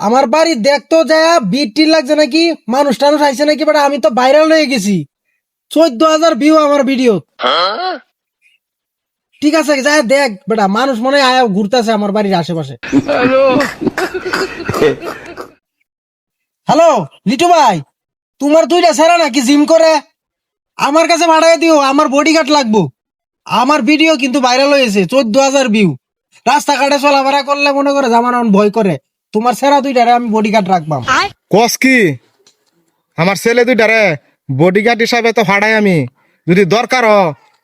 আমার বাড়ি দেখতো যা বিট লাগছে নাকি, মানুষ টানুষ আইছে নাকি, বাট আমি তো ভাইরাল হয়ে গেছি। 14,000 ভিউ আমার ভিডিও। ঠিক আছে যা দেখ বেটা, মানুষ মনে হয় আয়া ঘুরতেছে আমার বাড়ির আশেপাশে। হ্যালো লিটু ভাই, তোমার দুইটা ছেড়া নাকি জিম করে? আমার কাছে ভাড়ায় দিও, আমার বডিগার্ড লাগবো। আমার ভিডিও কিন্তু ভাইরাল হয়েছে, 14,000 ভিউ। রাস্তাঘাটে চলাফেরা করলে মনে করে জামান ভয় করে। তোমার ছেড়া দুইটারে আমি বডিগার্ড রাখবাম। কস কি আমার ছেলে দুইটারে বডিগার্ড হিসাবে তো ভাড়াই আমি, যদি দরকার হ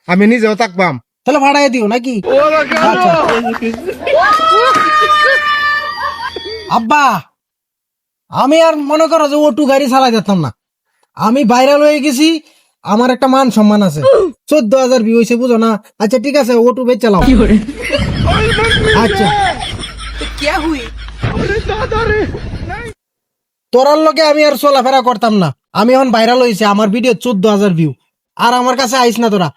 আমি নিজেও থাকবাম। তাহলে ভাড়ায় দিও নাকি? আচ্ছা। আব্বা আমি আর মনে করো যে ওটু গাড়ি চালাই যেতাম না, আমি ভাইরাল হয়ে গেছি, আমার একটা মান সম্মান আছে। 14,000 ভিউ হয়েছে বুঝো না? আচ্ছা ঠিক আছে, ওটু বেচ চালাও। আচ্ছা তোরার লোকে আমি আর চলাফেরা করতাম না, আমি এখন ভাইরাল হয়েছে, আমার ভিডিও 14,000 ভিউ। আর আমার কাছে আইস না তোরা,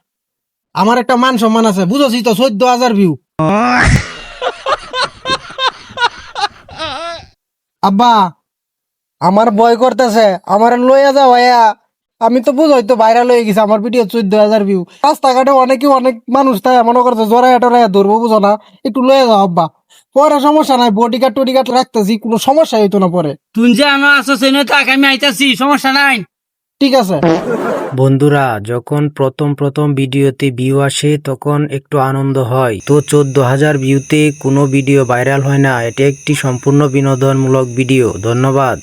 আমার একটা মান সম্মান আছে, বুঝছি তো? 14,000 ভিউ। আব্বা আমার ভয় করতেছে, আমার লইয়া যাও ভাইয়া। আমি তো বুঝাই তো ভাইরাল হয়ে গেছে, আমার ভিডিও 14,000 ভিউ। রাস্তাঘাটে অনেক মানুষ তাই মনে করছে জোড়ায় টরাইয়া ধরবো, বুঝো না? একটু লইয়া যাও আব্বা, পরে সমস্যা নাই, বডিগার্ড টডিগার্ড রাখতেছি, কোনো সমস্যা হইতো না পরে। তুই যে আমার আসো সেনে থাক, আমি আইতাছি, সমস্যা নাই। ঠিক আছে। বন্ধুরা, যখন প্রথম প্রথম ভিডিওতে ভিউ আসে তখন একটু আনন্দ হয়। তো 14,000 ভিউতে কোনো ভিডিও ভাইরাল হয় না, এটা একটি সম্পূর্ণ বিনোদনমূলক ভিডিও। ধন্যবাদ।